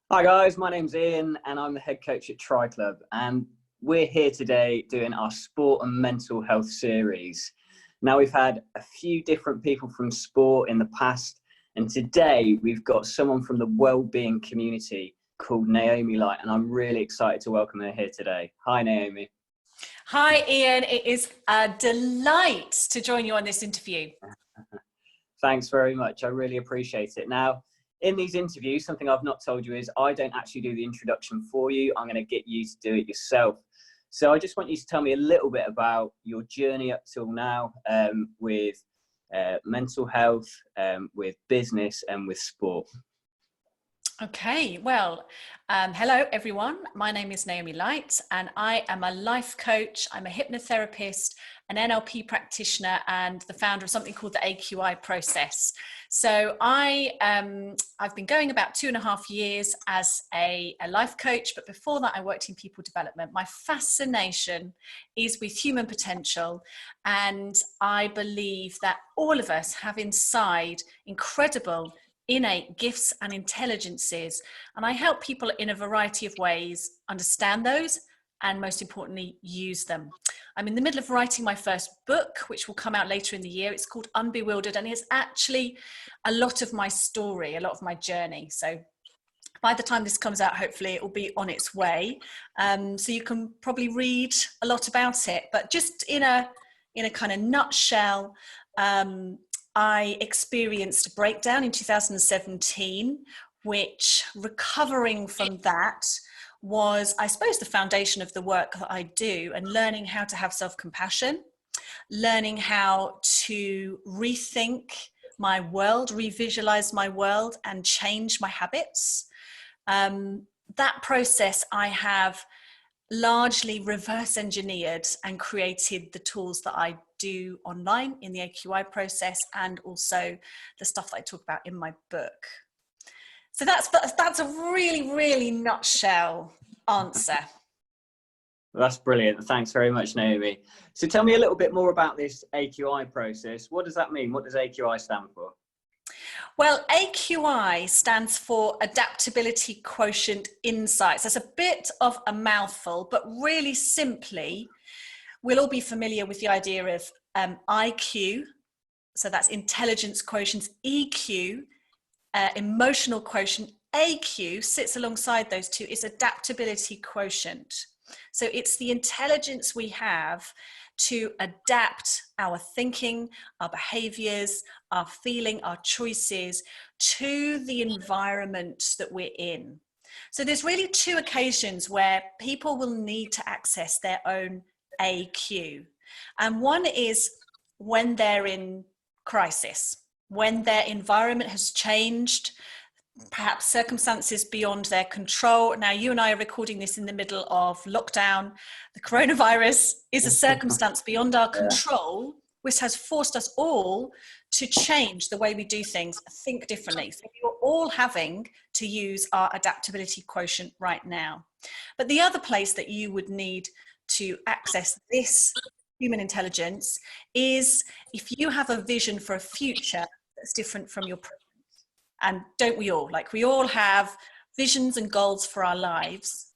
Hi guys, my name's Ian and I'm the head coach at Tri Club, and we're here today doing our sport and mental health series. Now, we've had a few different people from sport in the past, and today we've got someone from the wellbeing community called Naomi Light, and I'm really excited to welcome her here today. Hi Naomi. Hi Ian, it is a delight to join you on this interview. Thanks very much, I really appreciate it. Now, in these interviews, something I've not told you is I don't actually do the introduction for you. I'm going to get you to do it yourself. So I just want you to tell me a little bit about your journey up till now with mental health, with business and with sport. Okay, well, hello everyone. My name is Naomi Light and I am a life coach. I'm a hypnotherapist, an NLP practitioner, and the founder of something called the AQI process. So I've been going about 2.5 years as a life coach, but before that I worked in people development. My fascination is with human potential, and I believe that all of us have inside incredible innate gifts and intelligences, and I help people in a variety of ways understand those and, most importantly, use them. I'm in the middle of writing my first book, which will come out later in the year. It's called Unbewildered, and it's actually a lot of my story, a lot of my journey. So by the time this comes out, hopefully it will be on its way. So you can probably read a lot about it, but just in a kind of nutshell, I experienced a breakdown in 2017, which, recovering from that, was, I suppose, the foundation of the work that I do, and learning how to have self-compassion, learning how to rethink my world, revisualize my world, and change my habits. That process I have largely reverse engineered and created the tools that I do online in the AQI process, and also the stuff that I talk about in my book. So that's a really nutshell answer. That's brilliant. Thanks very much, Naomi. So tell me a little bit more about this AQI process. What does that mean? What does AQI stand for? Well, AQI stands for Adaptability Quotient Insights. That's a bit of a mouthful, but really simply, we'll all be familiar with the idea of IQ, so that's intelligence quotient, EQ, emotional quotient, AQ sits alongside those two, is adaptability quotient. So it's the intelligence we have to adapt our thinking, our behaviors, our feeling, our choices to the environment that we're in. So there's really two occasions where people will need to access their own AQ. And one is when they're in crisis, when their environment has changed, perhaps circumstances beyond their control. Now, you and I are recording this in the middle of lockdown. The coronavirus is a circumstance beyond our control, which has forced us all to change the way we do things, think differently. So you're all having to use our adaptability quotient right now. But the other place that you would need to access this human intelligence is if you have a vision for a future that's different from your present. And don't we all? Like, we all have visions and goals for our lives.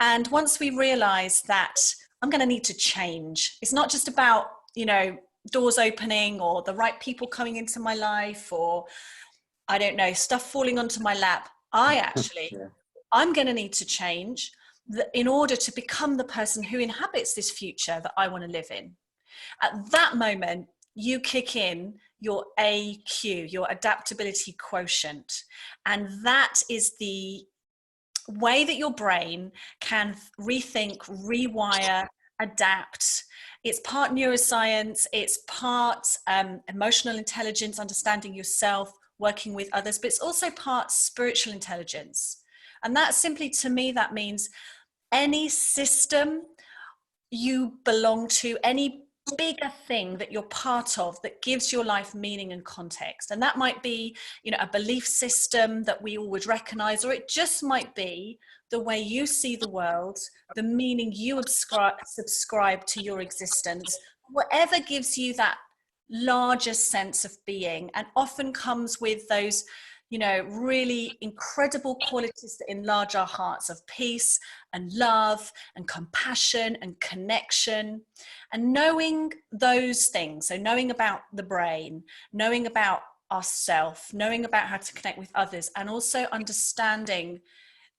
And once we realize that I'm going to need to change, it's not just about, doors opening or the right people coming into my life, or, I don't know, stuff falling onto my lap. I'm going to need to change in order to become the person who inhabits this future that I want to live in. At that moment, you kick in your AQ, your adaptability quotient. And that is the way that your brain can rethink, rewire, adapt. It's part neuroscience, it's part emotional intelligence, understanding yourself, working with others, but it's also part spiritual intelligence. And that simply, to me, that means any system you belong to, any bigger thing that you're part of that gives your life meaning and context. And that might be, a belief system that we all would recognize, or it just might be the way you see the world, the meaning you subscribe to your existence, whatever gives you that larger sense of being, and often comes with those really incredible qualities that enlarge our hearts of peace and love and compassion and connection. And knowing those things, so knowing about the brain, knowing about ourself, knowing about how to connect with others, and also understanding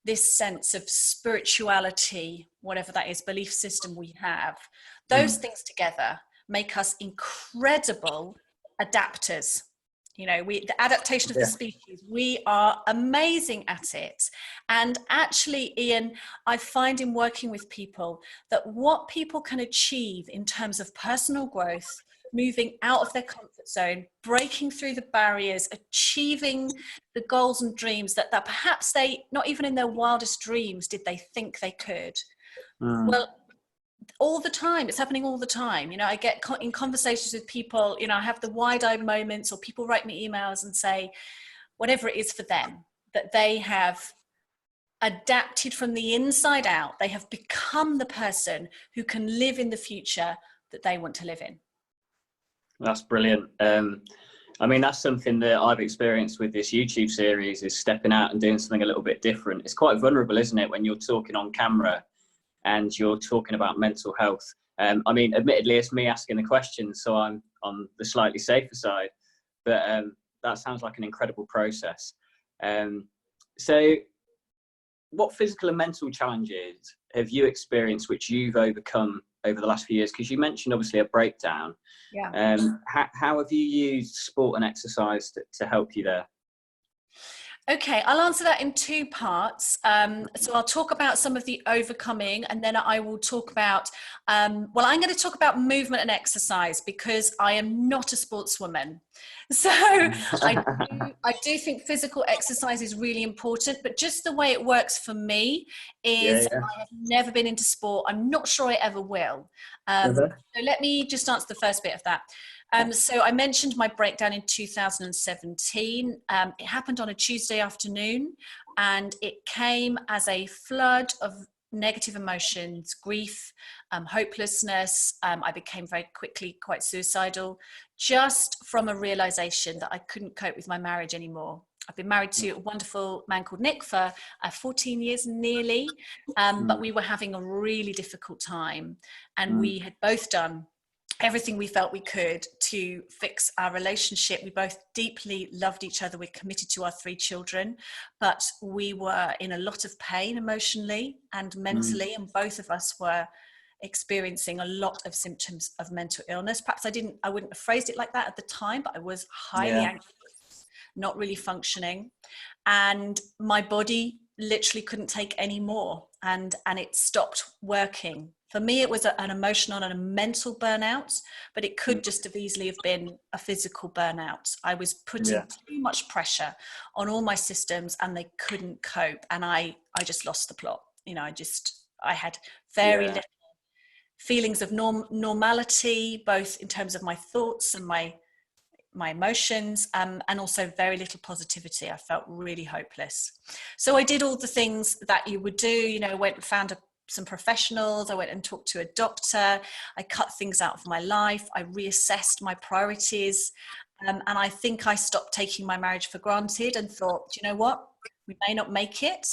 this sense of spirituality, whatever that is, belief system we have, those things together make us incredible adapters. The adaptation of the species, we are amazing at it. And actually, Ian, I find in working with people that what people can achieve in terms of personal growth, moving out of their comfort zone, breaking through the barriers, achieving the goals and dreams that perhaps they, not even in their wildest dreams, did they think they could. Well, all the time, it's happening all the time. I get in conversations with people, I have the wide-eyed moments, or people write me emails and say whatever it is for them, that they have adapted from the inside out. They have become the person who can live in the future that they want to live in. That's brilliant. That's something that I've experienced with this YouTube series, is stepping out and doing something a little bit different. It's quite vulnerable, isn't it, when you're talking on camera and you're talking about mental health. Admittedly, it's me asking the questions, so I'm on the slightly safer side, but that sounds like an incredible process. So what physical and mental challenges have you experienced which you've overcome over the last few years? Because you mentioned obviously a breakdown. Yeah. How have you used sport and exercise to help you there? Okay, I'll answer that in two parts. So I'll talk about some of the overcoming, and then I will talk about, I'm going to talk about movement and exercise, because I am not a sportswoman. So I do think physical exercise is really important, but just the way it works for me is I have never been into sport. I'm not sure I ever will. So let me just answer the first bit of that. So I mentioned my breakdown in 2017. It happened on a Tuesday afternoon, and it came as a flood of negative emotions, grief, hopelessness. I became very quickly quite suicidal, just from a realization that I couldn't cope with my marriage anymore. I've been married to a wonderful man called Nick for 14 years nearly, but we were having a really difficult time, and we had both done everything we felt we could to fix our relationship. We both deeply loved each other. We're committed to our 3 children, but we were in a lot of pain emotionally and mentally, and both of us were experiencing a lot of symptoms of mental illness. Perhaps I wouldn't have phrased it like that at the time, but I was highly anxious, not really functioning, and my body literally couldn't take any more, and it stopped working. For me, it was an emotional and a mental burnout, but it could just have easily have been a physical burnout. I was putting too much pressure on all my systems, and they couldn't cope, and I just lost the plot. I had very little feelings of normality, both in terms of my thoughts and my emotions, and also very little positivity. I felt really hopeless. So I did all the things that you would do, went and found some professionals. I went and talked to a doctor. I cut things out of my life. I reassessed my priorities. And I think I stopped taking my marriage for granted and thought, you know what? We may not make it.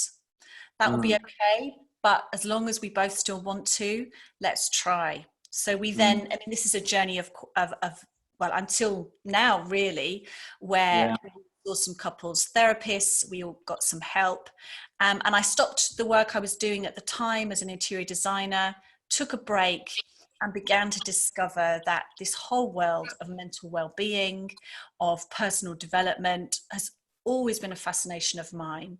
That will be okay. But as long as we both still want to, let's try. So we then, this is a journey of until now, really, where we saw some couples therapists, we all got some help. And I stopped the work I was doing at the time as an interior designer, took a break, and began to discover that this whole world of mental well-being, of personal development, has always been a fascination of mine.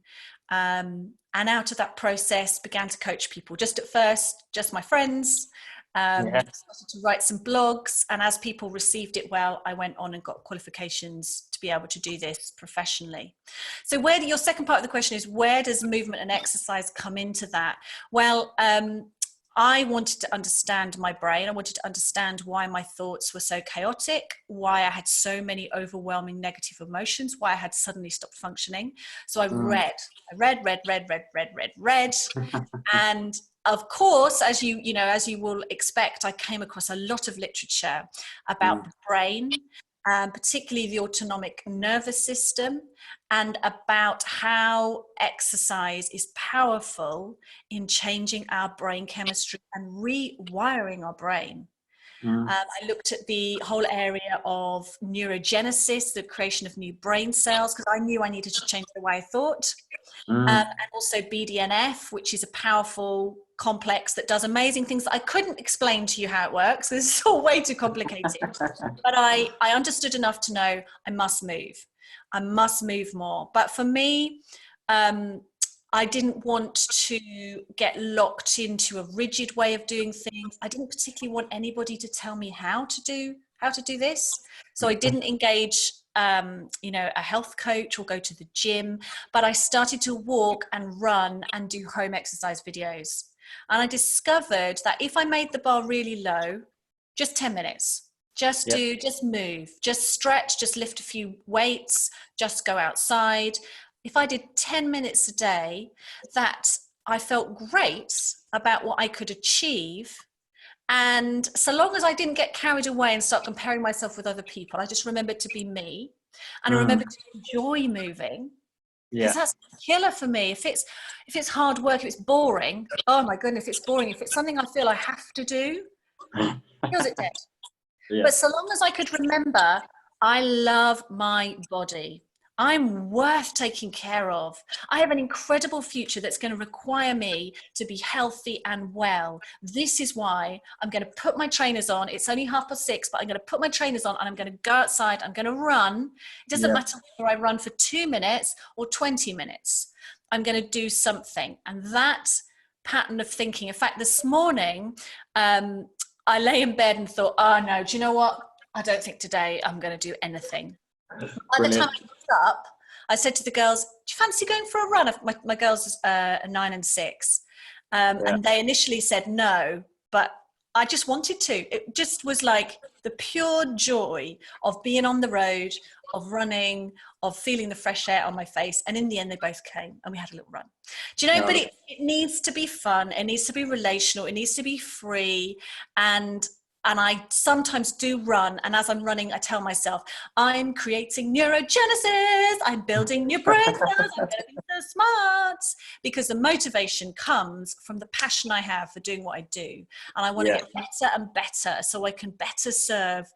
And out of that process, began to coach people. Just at first, just my friends. Started to write some blogs, and as people received it well, I went on and got qualifications to be able to do this professionally. So your second part of the question is, where does movement and exercise come into that? Well, I wanted to understand my brain. I wanted to understand why my thoughts were so chaotic, why I had so many overwhelming negative emotions, why I had suddenly stopped functioning. So I read, and of course, as you will expect, I came across a lot of literature about the brain particularly the autonomic nervous system, and about how exercise is powerful in changing our brain chemistry and rewiring our brain. I looked at the whole area of neurogenesis, the creation of new brain cells, because I knew I needed to change the way I thought. And also BDNF, which is a powerful complex that does amazing things that I couldn't explain to you how it works. This is all way too complicated. But I understood enough to know I must move. I must move more. But for me, I didn't want to get locked into a rigid way of doing things. I didn't particularly want anybody to tell me how to do this. So I didn't engage, a health coach or go to the gym, but I started to walk and run and do home exercise videos. And I discovered that if I made the bar really low, just 10 minutes, just move, just stretch, just lift a few weights, just go outside. If I did 10 minutes a day, that I felt great about what I could achieve. And so long as I didn't get carried away and start comparing myself with other people, I just remembered to be me, and I remembered to enjoy moving. Because that's a killer for me. If it's hard work, if it's boring, oh my goodness, if it's boring, if it's something I feel I have to do, feels it dead. Yeah. But so long as I could remember, I love my body. I'm worth taking care of. I have an incredible future that's going to require me to be healthy and well. This is why I'm going to put my trainers on. It's only 6:30, but I'm going to put my trainers on and I'm going to go outside. I'm going to run. It doesn't matter whether I run for 2 minutes or 20 minutes. I'm going to do something. And that pattern of thinking, in fact, this morning, I lay in bed and thought, oh no, do you know what? I don't think today I'm going to do anything. By the time I got up, I said to the girls, do you fancy going for a run? My girls are 9 and 6. And they initially said no, but I just wanted to. It just was like the pure joy of being on the road, of running, of feeling the fresh air on my face. And in the end, they both came and we had a little run. Do you know, but it needs to be fun. It needs to be relational. It needs to be free. And I sometimes do run, and as I'm running, I tell myself, I'm creating neurogenesis, I'm building new brain cells, I'm going to be so smart, because the motivation comes from the passion I have for doing what I do, and I want to get better and better so I can better serve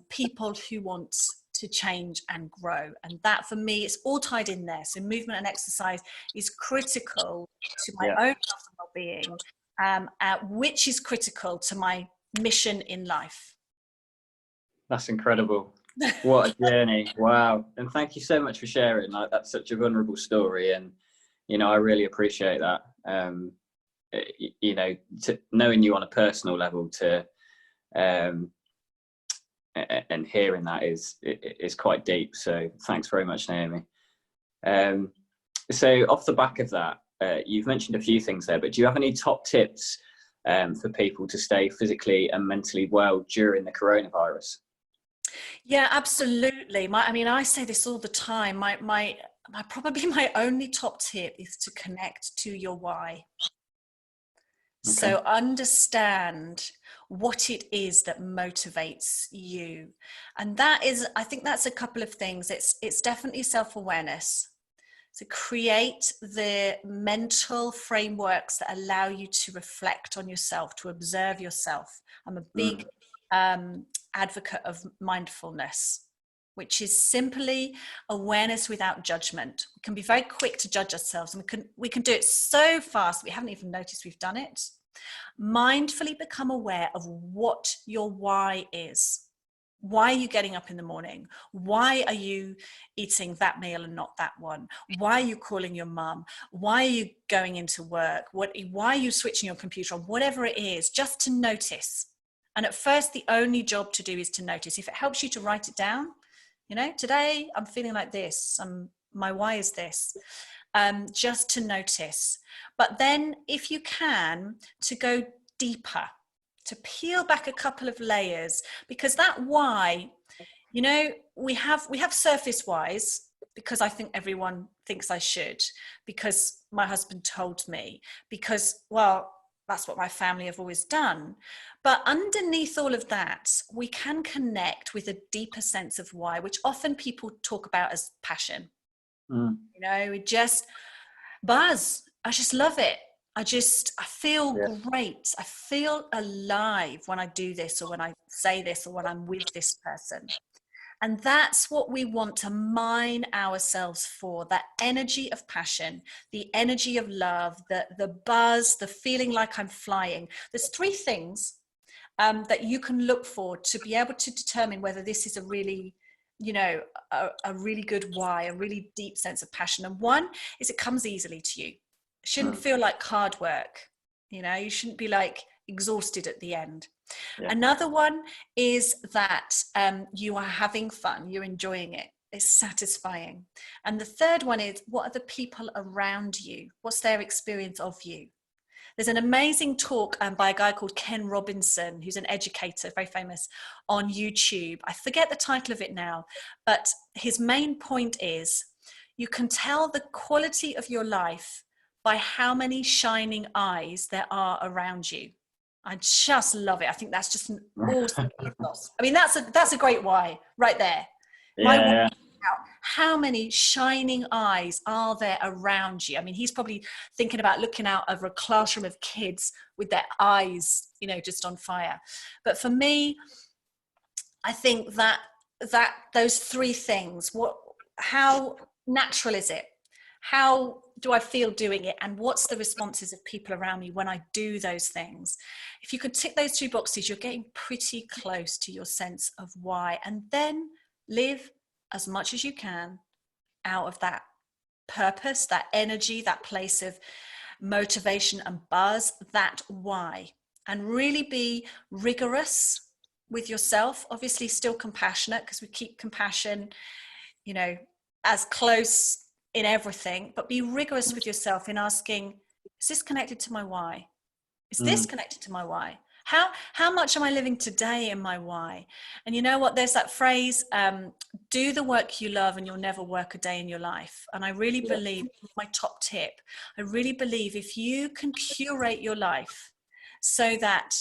people who want to change and grow. And that, for me, it's all tied in there. So movement and exercise is critical to my own health and well-being, which is critical to my mission in life. That's incredible. What a journey. Wow. And thank you so much for sharing. Like, that's such a vulnerable story, and I really appreciate that. Knowing you on a personal level and hearing that is quite deep. So thanks very much, Naomi. So off the back of that, you've mentioned a few things there, but do you have any top tips for people to stay physically and mentally well during the coronavirus? Yeah, absolutely. I say this all the time. Probably my only top tip is to connect to your why. Okay. So understand what it is that motivates you. And I think that's a couple of things. It's definitely self-awareness. So create the mental frameworks that allow you to reflect on yourself, to observe yourself. I'm a big advocate of mindfulness, which is simply awareness without judgment. We can be very quick to judge ourselves, and we can do it so fast we haven't even noticed we've done it. Mindfully become aware of what your why is. Why are you getting up in the morning? Why are you eating that meal and not that one? Why are you calling your mum? Why are you going into work? Why are you switching your computer on? Whatever it is, just to notice. And at first, the only job to do is to notice. If it helps you to write it down, today I'm feeling like this. My why is this. Just to notice. But then if you can, to go deeper, to peel back a couple of layers, because that why, we have surface whys, because I think everyone thinks I should, because my husband told me, because, well, That's what my family have always done. But underneath all of that, we can connect with a deeper sense of why, which often people talk about as passion. Mm. You know, it just buzz. I just love it. I feel great. I feel alive when I do this, or when I say this, or when I'm with this person. And that's what we want to mine ourselves for, that energy of passion, the energy of love, the buzz, the feeling like I'm flying. There's three things that you can look for to be able to determine whether this is a really, you know, a really good why, a really deep sense of passion. And one is it comes easily to you. It shouldn't feel like hard work. You know, you shouldn't be like exhausted at the end. Yeah. Another one is that you are having fun, you're enjoying it, it's satisfying. And the third one is, what are the people around you? What's their experience of you? There's an amazing talk by a guy called Ken Robinson, who's an educator, very famous, on YouTube. I forget the title of it now, but his main point is, you can tell the quality of your life by how many shining eyes there are around you. I just love it. I think that's just an awesome ethos. I mean, that's a great why right there. Yeah. How many shining eyes are there around you? I mean, he's probably thinking about looking out over a classroom of kids with their eyes, you know, just on fire. But for me, I think that those three things, how natural is it? How do I feel doing it? And what's the responses of people around me when I do those things? If you could tick those two boxes, you're getting pretty close to your sense of why. And then live as much as you can out of that purpose, that energy, that place of motivation and buzz, that why. And really be rigorous with yourself. Obviously still compassionate, because we keep compassion, you know, as close in everything, but be rigorous with yourself in asking, is this connected to my why? Is this connected to my why? How much am I living today in my why? And you know what, there's that phrase, do the work you love and you'll never work a day in your life. And I really believe, my top tip, I really believe if you can curate your life so that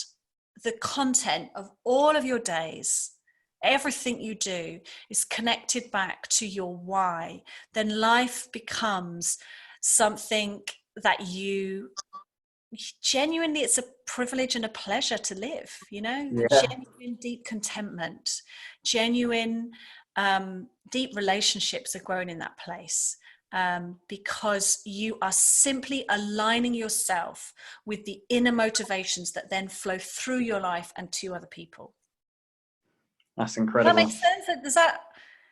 the content of all of your days, everything you do is connected back to your why, then life becomes something that you genuinely, it's a privilege and a pleasure to live, you know. Genuine deep contentment, genuine deep relationships are grown in that place, because you are simply aligning yourself with the inner motivations that then flow through your life and to other people. That's incredible. Does that make sense? Does that?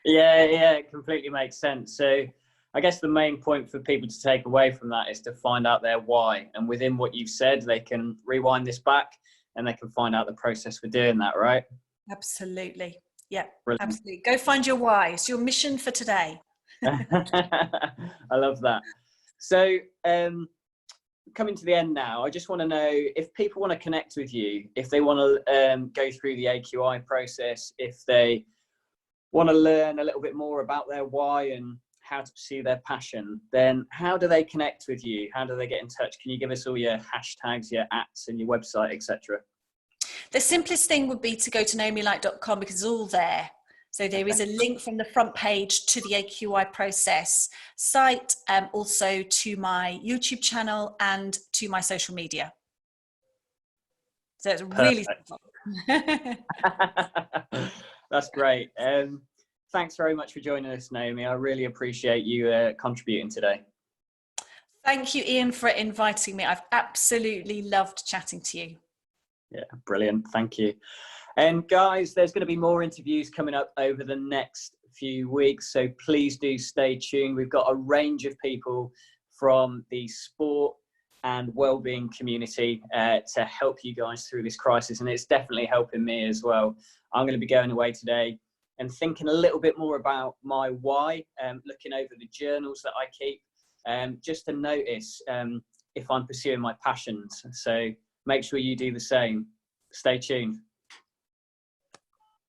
Yeah, it completely makes sense. So I guess the main point for people to take away from that is to find out their why. And within what you've said, they can rewind this back and they can find out the process for doing that, right? Absolutely. Yeah, Brilliant. absolutely. Go find your why. It's your mission for today. I love that. So coming to the end now, I just want to know if people want to connect with you, if they want to go through the AQI process, if they want to learn a little bit more about their why and how to pursue their passion, then how do they connect with you? How do they get in touch? Can you give us all your hashtags, your @s and your website, etc.? The simplest thing would be to go to naomilight.com, because it's all there. So there is a link from the front page to the AQI process site, also to my YouTube channel and to my social media. So it's really simple. That's great. Thanks very much for joining us, Naomi. I really appreciate you contributing today. Thank you, Ian, for inviting me. I've absolutely loved chatting to you. Yeah, brilliant. Thank you. And guys, there's going to be more interviews coming up over the next few weeks, so please do stay tuned. We've got a range of people from the sport and wellbeing community to help you guys through this crisis, and it's definitely helping me as well. I'm going to be going away today and thinking a little bit more about my why, looking over the journals that I keep, just to notice if I'm pursuing my passions. So make sure you do the same. Stay tuned.